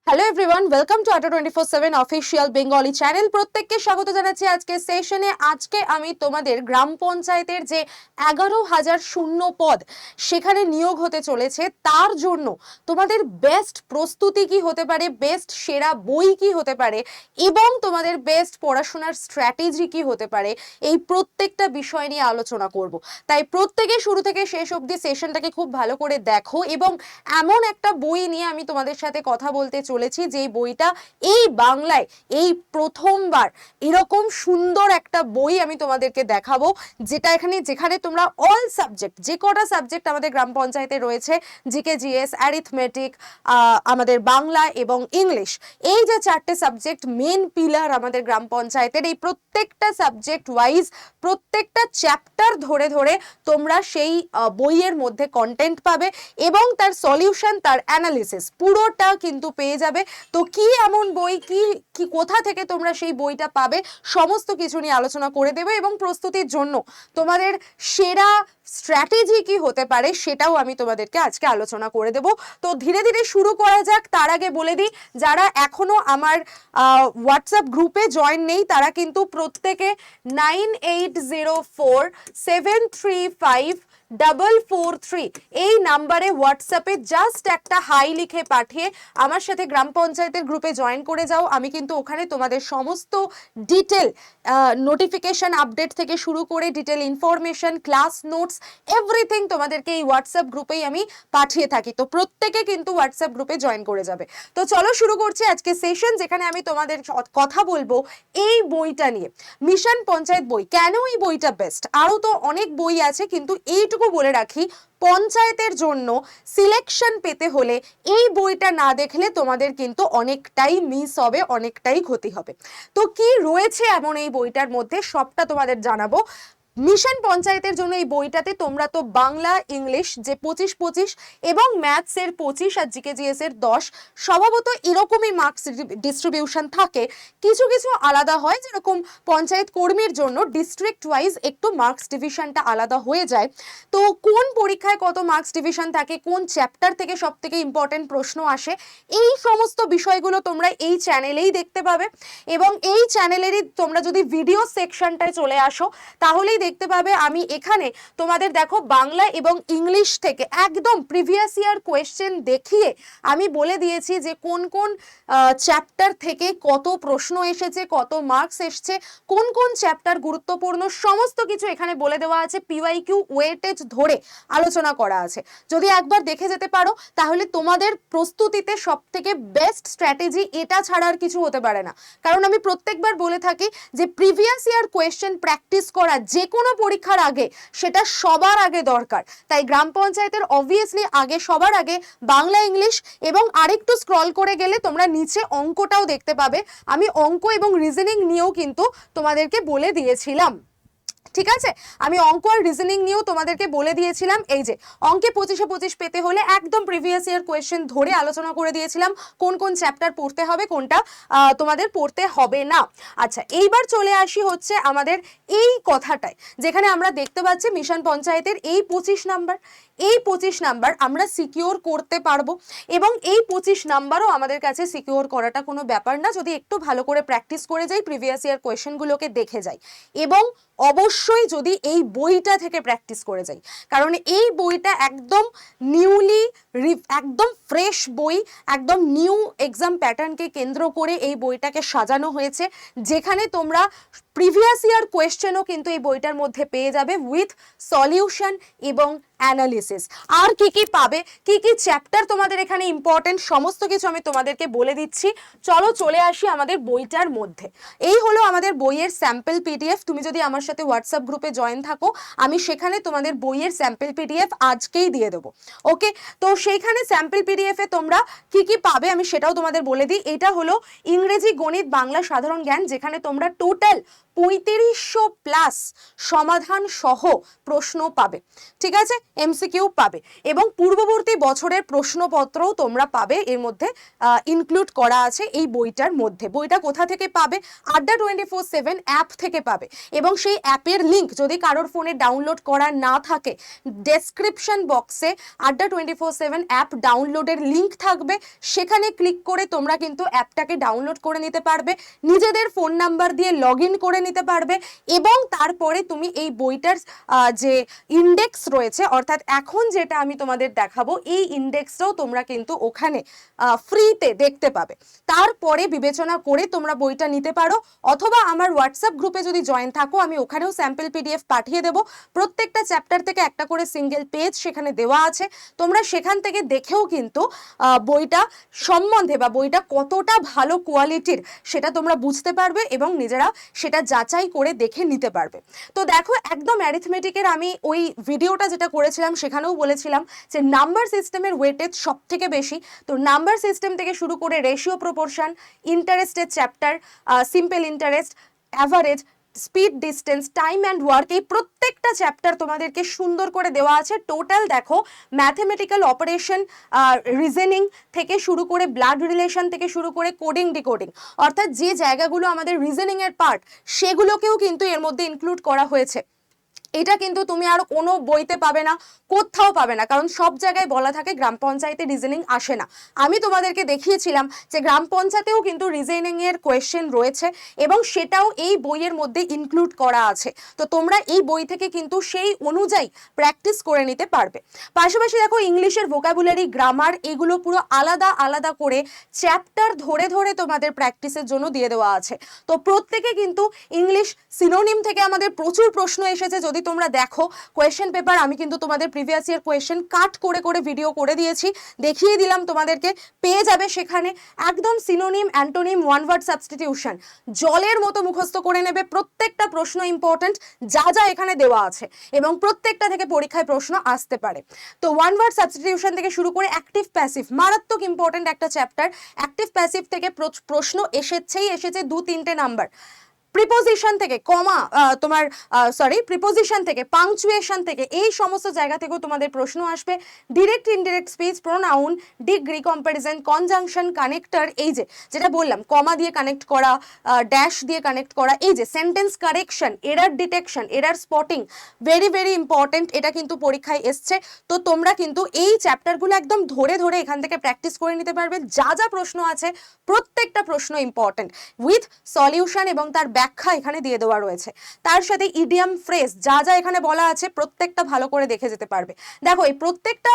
Hello everyone, welcome to আটা 24/7 official Bengali channel. প্রত্যেককে স্বাগত জানাচ্ছি আজকে সেশনে। আজকে আমি তোমাদের গ্রাম পঞ্চায়েতের যে 11,000 শূন্য পদ সেখানে নিয়োগ হতে চলেছে, তার জন্য তোমাদের বেস্ট প্রস্তুতি কি হতে পারে, বেস্ট সেরা বই কি হতে পারে এবং তোমাদের বেস্ট পড়াশোনার স্ট্র্যাটেজি কি হতে পারে, এই প্রত্যেকটা বিষয় নিয়ে আলোচনা করব। তাই প্রত্যেকে শুরু থেকে শেষ অবধি সেশনটাকে খুব ভালো করে দেখো এবং এমন একটা বই নিয়ে আমি তোমাদের সাথে কথা বলতে চলেছি যে বইটা এই বাংলায় এই প্রথমবার এরকম সুন্দর একটা বই আমি তোমাদেরকে দেখাবো, যেখানে তোমরা অল সাবজেক্ট, যে কটা সাবজেক্ট আমাদের গ্রাম পঞ্চায়েতে রয়েছে, জিকে জিএস, অ্যারিথমেটিক, আমাদের বাংলা এবং ইংলিশ, এই যে চারটে সাবজেক্ট মেন পিলার আমাদের গ্রাম পঞ্চায়েতের, এই প্রত্যেকটা সাবজেক্ট ওয়াইজ প্রত্যেকটা চ্যাপ্টার ধরে ধরে তোমরা সেই বইয়ের মধ্যে কন্টেন্ট পাবে এবং তার সলিউশন, তার অ্যানালিসিস পুরোটা কিন্তু পেয়ে যাবে। তো কি এমন বই, কি কি কোথা থেকে তোমরা সেই বইটা পাবে, সমস্ত কিছু নিয়ে আলোচনা করে দেবে এবং প্রস্তুতির জন্য তোমাদের সেরা স্ট্র্যাটেজি কি হতে পারে সেটাও আমি তোমাদেরকে আজকে আলোচনা করে দেব। তো ধীরে ধীরে শুরু করা যাক। তার আগে বলে দিই, যারা এখনো আমার হোয়াটসঅ্যাপ গ্রুপে জয়েন নেই তারা কিন্তু প্রত্যেকে 9804735443 এই নাম্বারে হোয়াটসঅ্যাপে জাস্ট একটা হাই লিখে পাঠিয়ে আমার সাথে গ্রাম পঞ্চায়েতের গ্রুপে জয়েন করে যাও। আমি কিন্তু ওখানে তোমাদের সমস্ত ডিটেল নোটিফিকেশন আপডেট থেকে শুরু করে detail information, class notes, everything তোমাদেরকে এই হোয়াটসঅ্যাপ গ্রুপেই আমি পাঠিয়ে থাকি। তো প্রত্যেকে কিন্তু হোয়াটসঅ্যাপ গ্রুপে জয়েন করে যাবে। তো চলো শুরু করছি আজকে সেশন, যেখানে আমি তোমাদের কথা বলবো এই বইটা নিয়ে, মিশন পঞ্চায়েত বই। কেন এই বইটা বেস্ট? আরো তো অনেক বই আছে, কিন্তু এইটুকু বলে রাখি, পঞ্চায়েতের জন্য সিলেকশন পেতে হলে এই বইটা না দেখলে তোমাদের কিন্তু অনেকটাই মিস হবে, অনেকটাই ক্ষতি হবে। তো কি রয়েছে এমন এই বইটার মধ্যে সবটা তোমাদের জানাবো। মিশন পঞ্চায়েতের জন্য এই বইটাতে তোমরা তো বাংলা ইংলিশ যে 25-25 এবং ম্যাথসের 25 আর জিকে জিএস এর 10, স্বভাবত এরকমই মার্কস ডিস্ট্রিবিউশন থাকে। কিছু কিছু আলাদা হয়, যেরকম পঞ্চায়েত কর্মীর জন্য ডিস্ট্রিক্ট ওয়াইজ একটু মার্কস ডিভিশনটা আলাদা হয়ে যায়। তো কোন পরীক্ষায় কত মার্কস ডিভিশন থাকে, কোন চ্যাপ্টার থেকে সব থেকে ইম্পর্টেন্ট প্রশ্ন আসে, এই সমস্ত বিষয়গুলো তোমরা এই চ্যানেলেই দেখতে পাবে। এবং এই চ্যানেলেরই তোমরা যদি ভিডিও সেকশনটায় চলে আসো তাহলেই দেখতে পাবে আমি এখানে তোমাদের দেখো বাংলা এবং ইংলিশ থেকে একদম প্রিভিয়াস ইয়ার কোয়েশ্চেন দেখিয়ে আমি বলে দিয়েছি যে কোন কোন চ্যাপ্টার থেকে কত প্রশ্ন এসেছে, কত মার্কস এসছে, কোন কোন চ্যাপ্টার গুরুত্বপূর্ণ, সমস্ত কিছু এখানে বলে দেওয়া আছে। পিওয়াইকিউ ওয়েটেজ ধরে আলোচনা করা আছে। যদি একবার দেখে যেতে পারো তাহলে তোমাদের প্রস্তুতিতে সব থেকে বেস্ট স্ট্র্যাটেজি এটা ছাড়া আর কিছু হতে পারে না। কারণ আমি প্রত্যেকবার বলে থাকি যে প্রিভিয়াস ইয়ার কোয়েশ্চেন প্র্যাকটিস করা যে কোনো পরীক্ষার আগে সেটা সবার আগে দরকার। তাই গ্রাম পঞ্চায়েতের অবভিয়াসলি আগে, সবার আগে বাংলা ইংলিশ, এবং আরেকটু স্ক্রল করে গেলে তোমরা নিচে অঙ্কটাও দেখতে পাবে। আমি অঙ্ক এবং রিজনিং নিয়েও কিন্তু তোমাদেরকে বলে দিয়েছিলাম, ঠিক আছে? আমি অঙ্ক আর রিজনিং নিয়েও তোমাদেরকে বলে দিয়েছিলাম। এই যে অঙ্কে 25-25 পেতে হলে একদম প্রিভিয়াস ইয়ার কোয়েশ্চেন ধরে আলোচনা করে দিয়েছিলাম কোন কোন চ্যাপ্টার পড়তে হবে, কোনটা তোমাদের পড়তে হবে না। আচ্ছা, এইবার চলে আসি হচ্ছে আমাদের এই কথাটায়, যেখানে আমরা দেখতে পাচ্ছি মিশন পঞ্চায়েতের এই 25 নাম্বার, এই 25 নাম্বার আমরা সিকিউর করতে পারবো এবং এই 25 নাম্বারও আমাদের কাছে সিকিউর করাটা কোনো ব্যাপার না, যদি একটু ভালো করে প্র্যাকটিস করে যাই, প্রিভিয়াস ইয়ার কোয়েশ্চেনগুলোকে দেখে যাই এবং অবশ্যই যদি এই বইটা থেকে প্র্যাকটিস করে যাই। কারণ এই বইটা একদম নিউলি, একদম ফ্রেশ বই, একদম নিউ এক্সাম প্যাটার্নকে কেন্দ্র করে এই বইটাকে সাজানো হয়েছে, যেখানে তোমরা প্রিভিয়াস ইয়ার কোয়েশ্চেনও কিন্তু এই বইটার মধ্যে পেয়ে যাবে উইথ সলিউশন এবং অ্যানালিসিস। আর কি কি পাবে, কি কি চ্যাপ্টার তোমাদের এখানে ইম্পর্টেন্ট, সমস্ত কিছু আমি তোমাদেরকে বলে দিচ্ছি। চলো চলে আসি আমাদের বইটার মধ্যে। এই হলো আমাদের বইয়ের স্যাম্পল পিডিএফ। তুমি যদি আমার সাথে হোয়াটসঅ্যাপ গ্রুপে জয়েন থাকো, আমি সেখানে তোমাদের বইয়ের স্যাম্পল পিডিএফ আজকেই দিয়ে দেবো। ওকে, তো সেইখানে স্যাম্পল পিডিএফ এ তোমরা কি কি পাবে আমি সেটাও তোমাদের বলে দিই। এটা হলো ইংরেজি, গণিত, বাংলা, সাধারণ জ্ঞান, যেখানে তোমরা টোটাল 3500+ সমাধান সহ প্রশ্ন পাবে, ঠিক আছে, এমসিকিউ পাবে, এবং পূর্ববর্তী বছরের প্রশ্নপত্রও তোমরা পাবে, এর মধ্যে ইনক্লুড করা আছে এই বইটার মধ্যে। বইটা কোথা থেকে পাবে? আড্ডা 24/7 অ্যাপ থেকে পাবে, এবং সেই অ্যাপের লিঙ্ক যদি কারোর ফোনে ডাউনলোড করা না থাকে, ডেসক্রিপশন বক্সে আড্ডা 24/7 অ্যাপ ডাউনলোডের লিঙ্ক থাকবে, সেখানে ক্লিক করে তোমরা কিন্তু অ্যাপটাকে ডাউনলোড করে নিতে পারবে, নিজেদের ফোন নাম্বার দিয়ে লগ ইন করে নিতে পারবে, এবং তারপরে তুমি এই বইটার যে ইন্ডেক্স রয়েছে, অর্থাৎ এখন যেটা আমি তোমাদের দেখাবো এই ইন্ডেক্সটাও তোমরা কিন্তু ওখানে ফ্রিতে দেখতে পাবে। তারপরে বিবেচনা করে তোমরা বইটা নিতে পারো, অথবা আমার হোয়াটসঅ্যাপ গ্রুপে যদি জয়েন থাকো আমি ওখানেও স্যাম্পল পিডিএফ পাঠিয়ে দেবো। প্রত্যেকটা চ্যাপ্টার থেকে একটা করে সিঙ্গেল পেজ সেখানে দেওয়া আছে, তোমরা সেখান থেকে দেখেও কিন্তু বইটা সম্বন্ধে বা বইটা কতটা ভালো কোয়ালিটির সেটা তোমরা বুঝতে পারবে এবং নিজেরা সেটা যাচাই করে দেখে নিতে পারবে। তো দেখো, একদম অ্যারিথমেটিকের আমি ওই ভিডিওটা যেটা করেছিলাম সেখানেও বলেছিলাম যে নাম্বার সিস্টেমের ওয়েটেজ সব থেকে বেশি। তো নাম্বার সিস্টেম থেকে শুরু করে রেশিও, প্রপোর্শন, ইন্টারেস্টের chapter, simple interest, average, speed, distance, time and work, এই প্রত্যেকটা চ্যাপ্টার তোমাদেরকে সুন্দর করে দেওয়া আছে। টোটাল দেখো, ম্যাথমেটিক্যাল অপারেশন, রিজনিং থেকে শুরু করে ব্লাড রিলেশন থেকে শুরু করে কোডিং, ডিকোডিং, অর্থাৎ যে জায়গাগুলো আমাদের রিজনিং এর পার্ট সেগুলোকেও কিন্তু এর মধ্যে ইনক্লুড করা হয়েছে। এটা কিন্তু তুমি আর কোনো বইতে পাবে না, কোথাও পাবে না, কারণ সব জায়গায় বলা থাকে গ্রাম পঞ্চায়েতে রিজনিং আসে না। আমি তোমাদেরকে দেখিয়েছিলাম যে গ্রাম পঞ্চায়েতেও কিন্তু রিজনিং এর কোয়েশ্চেন রয়েছে এবং সেটাও এই বইয়ের মধ্যে ইনক্লুড করা আছে। তো তোমরা এই বই থেকে কিন্তু সেই অনুযায়ী প্র্যাকটিস করে নিতে পারবে। পাশাপাশি দেখো, ইংলিশের ভোকাবুলারি, গ্রামার, এগুলো পুরো আলাদা আলাদা করে চ্যাপ্টার ধরে ধরে তোমাদের প্র্যাকটিসের জন্য দিয়ে দেওয়া আছে। তো প্রত্যেকে কিন্তু ইংলিশ সিনোনিম থেকে আমাদের প্রচুর প্রশ্ন এসেছে। যদি তোমরা দেখো কোয়েশ্চেন পেপার, আমি কিন্তু তোমাদের প্রিভিয়াস ইয়ার কোয়েশ্চেন কাট করে করে ভিডিও করে দিয়েছি, দেখিয়ে দিলাম তোমাদেরকে, পেয়ে যাবে সেখানে একদম synonym, antonym, one word substitution জলের মতো মুখস্থ করে নেবে। প্রত্যেকটা প্রশ্ন ইম্পর্টেন্ট, যা যা এখানে দেওয়া আছে, এবং প্রত্যেকটা থেকে পরীক্ষায় প্রশ্ন আসতে পারে। তো ওয়ান ওয়ার্ড সাবস্টিটিউশন থেকে শুরু করে অ্যাক্টিভ প্যাসিভ, মারাত্মক ইম্পর্টেন্ট একটা চ্যাপ্টার। অ্যাক্টিভ প্যাসিভ থেকে প্রশ্ন এসেছে 2-3টে নাম্বার। প্রিপোজিশন থেকে প্রিপোজিশন থেকে, পাংচুয়েশন থেকে, এই সমস্ত জায়গা থেকেও তোমাদের প্রশ্ন আসবে। Direct, indirect speech, pronoun, degree, comparison, conjunction, connector, এই যে যেটা বললাম কমা দিয়ে কানেক্ট করা, ড্যাশ দিয়ে কানেক্ট করা, এই যে sentence correction, error detection, error spotting, very very important, এটা কিন্তু পরীক্ষায় এসছে। তো তোমরা কিন্তু এই চ্যাপ্টারগুলো একদম ধরে ধরে এখান থেকে প্র্যাকটিস করে নিতে পারবে। যা যা প্রশ্ন আছে প্রত্যেকটা প্রশ্ন ইম্পর্টেন্ট, উইথ সলিউশন এবং তার ব্যাখ্যা এখানে দিয়ে দেওয়া রয়েছে। তার সাথে ইডিয়াম, ফ্রেজ, যা যা এখানে বলা আছে প্রত্যেকটা ভালো করে দেখে যেতে পারবে। দেখো, এই প্রত্যেকটা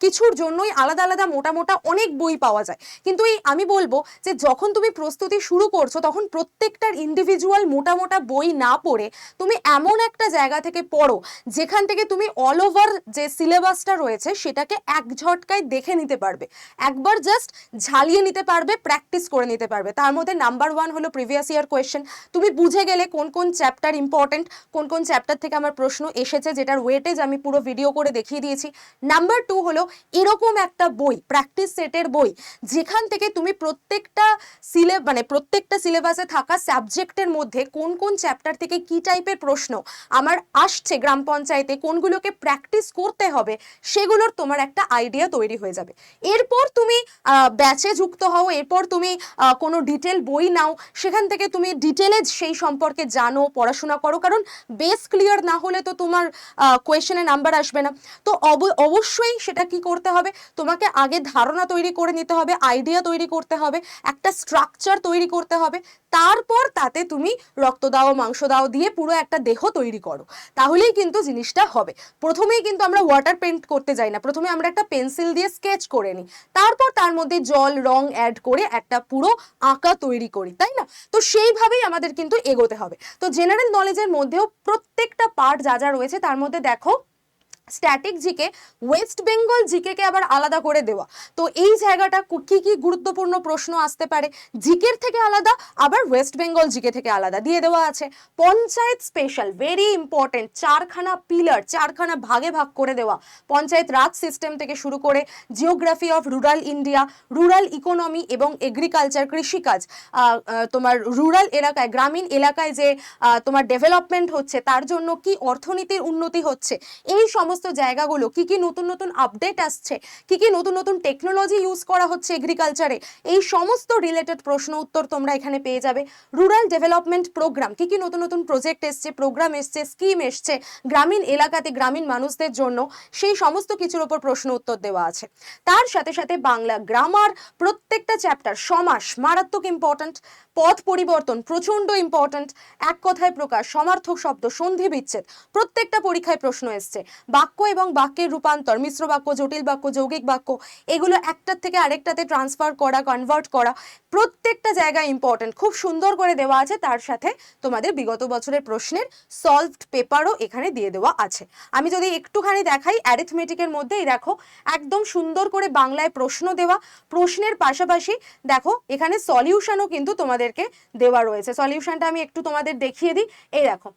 কিছুর জন্যই আলাদা আলাদা মোটা মোটা অনেক বই পাওয়া যায়, কিন্তু এই আমি বলবো যে যখন তুমি প্রস্তুতি শুরু করছো তখন প্রত্যেকটার ইন্ডিভিজুয়াল মোটা মোটা বই না পড়ে তুমি এমন একটা জায়গা থেকে পড়ো যেখান থেকে তুমি অল ওভার যে সিলেবাসটা রয়েছে সেটাকে এক ঝটকায় দেখে নিতে পারবে, একবার জাস্ট ঝালিয়ে নিতে পারবে, প্র্যাকটিস করে নিতে পারবে। তার মধ্যে নাম্বার 1 হলো প্রিভিয়াস ইয়ার কোয়েশ্চেন, তুমি বুঝে গেলে কোন কোন চ্যাপ্টার ইম্পর্টেন্ট, কোন কোন চ্যাপ্টার থেকে আমার প্রশ্ন এসেছে, যেটার ওয়েটেজ আমি পুরো ভিডিও করে দেখিয়ে দিয়েছি। নাম্বার 2 হলো এরকম একটা বই, প্র্যাকটিস সেটের বই, যেখান থেকে তুমি প্রত্যেকটা সিলেবাসে থাকা সাবজেক্টের মধ্যে কোন কোন চ্যাপ্টার থেকে কি টাইপের প্রশ্ন আমার আসছে গ্রাম পঞ্চায়েতে, কোনগুলোকে প্র্যাকটিস করতে হবে, সেগুলোর তোমার একটা আইডিয়া তৈরি হয়ে যাবে। এরপর তুমি ব্যাচে যুক্ত হও, এরপর তুমি কোনো ডিটেল বই নাও, সেখান থেকে তুমি ডিটেলে সেই সম্পর্কে জানো, পড়াশোনা করো, কারণ বেস ক্লিয়ার না হলে তো তোমার কোয়েশ্চেনে নাম্বার আসবে না। তো অবশ্যই সেটা কি করতে হবে, তোমাকে আগে ধারণা তৈরি করে নিতে হবে, আইডিয়া তৈরি করতে হবে, একটা স্ট্রাকচার তৈরি করতে হবে, তারপর তাতে তুমি রক্ত দাও, মাংস দাও দিয়ে পুরো একটা দেহ তৈরি করো, তাহলেই কিন্তু জিনিসটা হবে। প্রথমেই কিন্তু আমরা ওয়াটার পেইন্ট করতে যাই না, প্রথমে আমরা একটা পেন্সিল দিয়ে স্কেচ করে নিই, তারপর তার মধ্যে জল, রং অ্যাড করে একটা পুরো আঁকা তৈরি করি, তাই না? তো সেইভাবেই আমাদের কিন্তু এগোতে হবে। তো জেনারেল নলেজের মধ্যেও প্রত্যেকটা পার্ট যা যা রয়েছে তার মধ্যে দেখো static GK, West Bengal GK কে আবার আলাদা করে দেওয়া। তো এই জায়গাটা কি কি গুরুত্বপূর্ণ প্রশ্ন আসতে পারে জিকের থেকে আলাদা, আবার ওয়েস্ট বেঙ্গল জিকে থেকে আলাদা দিয়ে দেওয়া আছে। পঞ্চায়েত স্পেশাল, ভেরি ইম্পর্টেন্ট, 4খানা পিলার, 4খানা ভাগে ভাগ করে দেওয়া। পঞ্চায়েত রাজ সিস্টেম থেকে শুরু করে geography of rural India, rural economy এবং এগ্রিকালচার, কৃষিকাজ, তোমার রুরাল এলাকায়, গ্রামীণ এলাকায় যে তোমার ডেভেলপমেন্ট হচ্ছে তার জন্য কি অর্থনীতির উন্নতি হচ্ছে, এই সমস্ত জায়গাগুলো কি কি নতুন নতুন আপডেট আসছে, কি কি নতুন নতুন টেকনোলজি ইউজ করা হচ্ছে এগ্রিকালচারে, এই সমস্ত রিলেটেড প্রশ্ন উত্তর তোমরা এখানে পেয়ে যাবে। রুরাল ডেভেলপমেন্ট প্রোগ্রাম, কি কি নতুন নতুন প্রজেক্ট এসছে, প্রোগ্রাম এসছে, স্কিম এসছে গ্রামীণ এলাকাতে গ্রামীণ মানুষদের জন্য, সেই সমস্ত কিছুর উপর প্রশ্ন উত্তর দেওয়া আছে। তার সাথে সাথে বাংলা গ্রামার, প্রত্যেকটা চ্যাপ্টার, সমাস মারাত্মক ইম্পর্ট্যান্ট, পদ পরিবর্তন প্রচন্ড ইম্পর্ট্যান্ট, এক কথায় প্রকাশ, সমার্থক শব্দ, সন্ধি বিচ্ছেদ, প্রত্যেকটা পরীক্ষায় প্রশ্ন এসছে। বাক্য এবং বাক্যের রূপান্তর, মিশ্র বাক্য, জটিল বাক্য, যৌগিক বাক্য, এগুলো একটার থেকে আরেকটাতে ট্রান্সফার করা, কনভার্ট করা, প্রত্যেকটা জায়গায় ইম্পর্টেন্ট, খুব সুন্দর করে দেওয়া আছে। তার সাথে তোমাদের বিগত বছরের প্রশ্নের সলভড পেপারও এখানে দিয়ে দেওয়া আছে। আমি যদি একটুখানি দেখাই অ্যারিথমেটিকের মধ্যেই দেখো একদম সুন্দর করে বাংলায় প্রশ্ন দেওয়া, প্রশ্নের পাশাপাশি দেখো এখানে সলিউশনও কিন্তু তোমাদেরকে দেওয়া রয়েছে। সলিউশনটা আমি একটু তোমাদের দেখিয়ে দিই, এই দেখো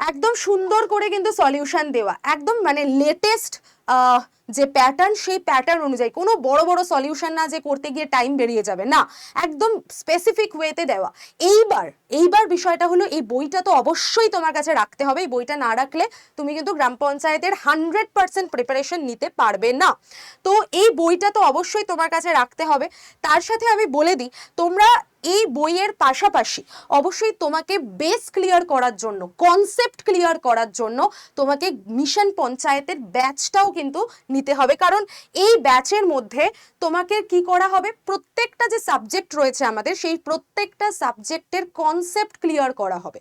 একদম সুন্দর করে কিন্তু সলিউশন দেওয়া, একদম মানে লেটেস্ট যে প্যাটার্ন, সেই প্যাটার্ন অনুযায়ী, কোনো বড় বড় সলিউশন না যে করতে গিয়ে টাইম বেরিয়ে যাবে, না, একদম স্পেসিফিক ওয়েতে দেওয়া। এইবার বিষয়টা হলো এই বইটা তো অবশ্যই তোমার কাছে রাখতে হবে। এই বইটা না রাখলে তুমি কিন্তু গ্রাম পঞ্চায়েতের 100% প্রিপারেশন নিতে পারবে না। তো এই বইটা তো অবশ্যই তোমার কাছে রাখতে হবে। তার সাথে আমি বলে দিই, তোমরা এই বইয়ের পাশাপাশি অবশ্যই তোমাকে বেস ক্লিয়ার করার জন্য, কনসেপ্ট ক্লিয়ার করার জন্য তোমাকে মিশন পঞ্চায়েতের ব্যাচটাও কিন্তু নিতে হবে। কারণ এই ব্যাচের মধ্যে তোমাকে কি করা হবে, প্রত্যেকটা যে সাবজেক্ট রয়েছে আমাদের, সেই প্রত্যেকটা সাবজেক্টের কনসেপ্ট ক্লিয়ার করা হবে।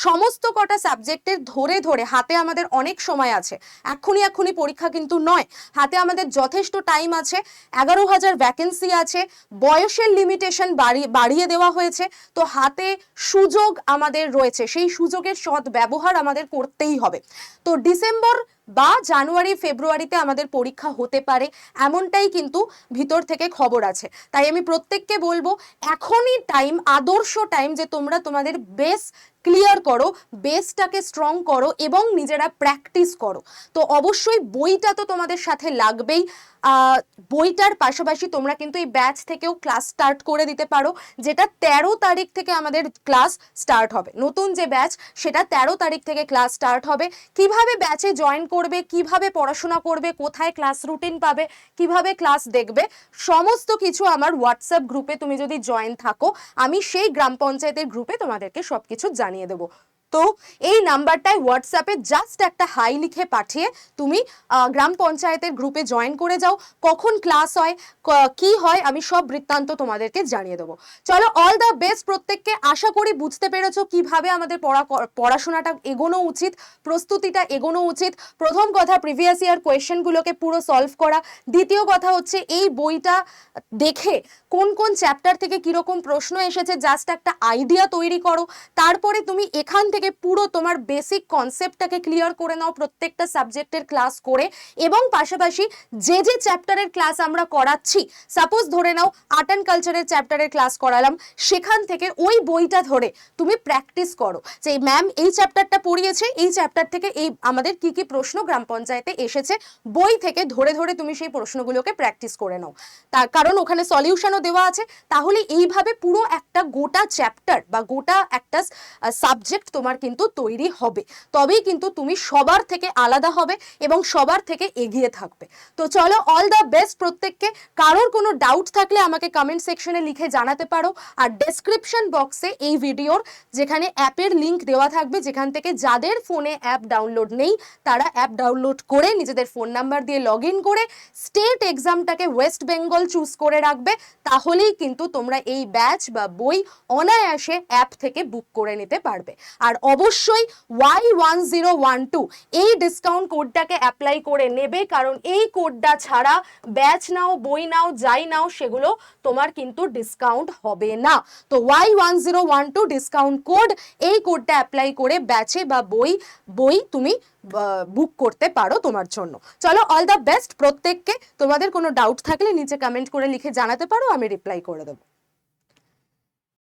সমস্ত কটা সাবজেক্টের ধরে ধরে, হাতে আমাদের অনেক সময় আছে, এক্ষুনি পরীক্ষা কিন্তু নয়, হাতে আমাদের যথেষ্ট টাইম আছে, 11,000 ভ্যাকেন্সি আছে, বয়সের লিমিটেশন বাড়িয়ে দেওয়া হয়েছে। তো হাতে সুযোগ আমাদের রয়েছে, সেই সুযোগের সৎ ব্যবহার আমাদের করতেই হবে। তো ডিসেম্বর বা জানুয়ারি ফেব্রুয়ারিতে আমাদের পরীক্ষা হতে পারে, এমনটাই কিন্তু ভিতর থেকে খবর আছে। তাই আমি প্রত্যেককে বলবো, এখনই টাইম, আদর্শ টাইম যে তোমরা তোমাদের বেস ক্লিয়ার করো, বেসটাকে স্ট্রং করো এবং নিজেরা প্র্যাকটিস করো। তো অবশ্যই বইটা তো তোমাদের সাথে লাগবেই। বইটার পাশাপাশি তোমরা কিন্তু এই ব্যাচ থেকেও ক্লাস স্টার্ট করে দিতে পারো, যেটা 13 তারিখ থেকে আমাদের ক্লাস স্টার্ট হবে। নতুন যে ব্যাচ, সেটা 13 তারিখ থেকে ক্লাস স্টার্ট হবে। কিভাবে ব্যাচে জয়েন করবে, কিভাবে পড়াশোনা করবে, কোথায় ক্লাস রুটিন পাবে, কিভাবে ক্লাস দেখবে, সমস্ত কিছু আমার হোয়াটসঅ্যাপ গ্রুপে তুমি যদি জয়েন থাকো, আমি সেই গ্রাম পঞ্চায়েতের গ্রুপে তোমাদেরকে সবকিছু জানিয়ে দেবো। তো এই নাম্বারটায় হোয়াটসঅ্যাপে জাস্ট একটা হাই লিখে পাঠিয়ে তুমি গ্রাম পঞ্চায়েতের গ্রুপে জয়েন করে যাও। কখন ক্লাস হয়, কি হয়, আমি সব বৃত্তান্ত তোমাদেরকে জানিয়ে দেবো। চলো, অল দ্য বেস্ট প্রত্যেককে। আশা করি বুঝতে পেরেছো কিভাবে আমাদের পড়াশোনাটা এগোনো উচিত, প্রস্তুতিটা এগোনো উচিত। প্রথম কথা, প্রিভিয়াস ইয়ার কোয়েশ্চেনগুলোকে পুরো সলভ করা। দ্বিতীয় কথা হচ্ছে, এই বইটা দেখে কোন কোন চ্যাপ্টার থেকে কিরকম প্রশ্ন এসেছে জাস্ট একটা আইডিয়া তৈরি করো। তারপরে তুমি এখান থেকে পুরো তোমার বেসিক কনসেপ্টটাকে ক্লিয়ার করে নাও প্রত্যেকটা সাবজেক্টের ক্লাস করে। এবং পাশাপাশি যে যে চ্যাপ্টারের ক্লাস আমরা করাচ্ছি, সাপোজ ধরে নাও আর্ট অ্যান্ড কালচারের চ্যাপ্টারের ক্লাস করালাম, সেখান থেকে ওই বইটা ধরে তুমি প্র্যাকটিস করো যে ম্যাম এই চ্যাপ্টারটা পড়িয়েছে, এই চ্যাপ্টার থেকে এই আমাদের কি কি প্রশ্ন গ্রাম পঞ্চায়েতে এসেছে, বই থেকে ধরে ধরে তুমি সেই প্রশ্নগুলোকে প্র্যাকটিস করে নাও। তার কারণ ওখানে সলিউশনও দেওয়া আছে। তাহলে এইভাবে পুরো একটা গোটা চ্যাপ্টার বা গোটা একটা সাবজেক্ট তোমার কিন্তু তৈরি হবে। তবেই কিন্তু তুমি সবার থেকে আলাদা হবে এবং সবার থেকে এগিয়ে থাকবে। তো চলো, অল দ্য বেস্ট প্রত্যেককে। কারোর কোনো ডাউট থাকলে আমাকে কমেন্ট সেকশনে লিখে জানাতে পারো। আর ডেসক্রিপশন বক্সে এই ভিডিওর যেখানে অ্যাপের লিংক দেওয়া থাকবে, যেখান থেকে যাদের ফোনে অ্যাপ ডাউনলোড নেই তারা অ্যাপ ডাউনলোড করে নিজেদের ফোন নাম্বার দিয়ে লগ ইন করে স্টেট এক্সামটাকে ওয়েস্ট বেঙ্গল চুজ করে রাখবে। তাহলেই কিন্তু তোমরা এই ব্যাচ বা বই অনায়াসে অ্যাপ থেকে বুক করে নিতে পারবে। আর অবশ্যই Y1012 এই ডিসকাউন্ট কোডটাকে অ্যাপ্লাই করে নেবে, কারণ এই কোডটা ছাড়া ব্যাচ নাও, বই নাও, যাই নাও, সেগুলো তোমার কিন্তু ডিসকাউন্ট হবে না। তো Y1012 ডিসকাউন্ট কোড, এই কোডটা অ্যাপ্লাই করে ব্যাচে বা বই তুমি বুক করতে পারো তোমার জন্য। চলো, অল দ্য বেস্ট প্রত্যেককে। তোমাদের কোনো ডাউট থাকলে নিচে কমেন্ট করে লিখে জানাতে পারো, আমি রিপ্লাই করে দেবো।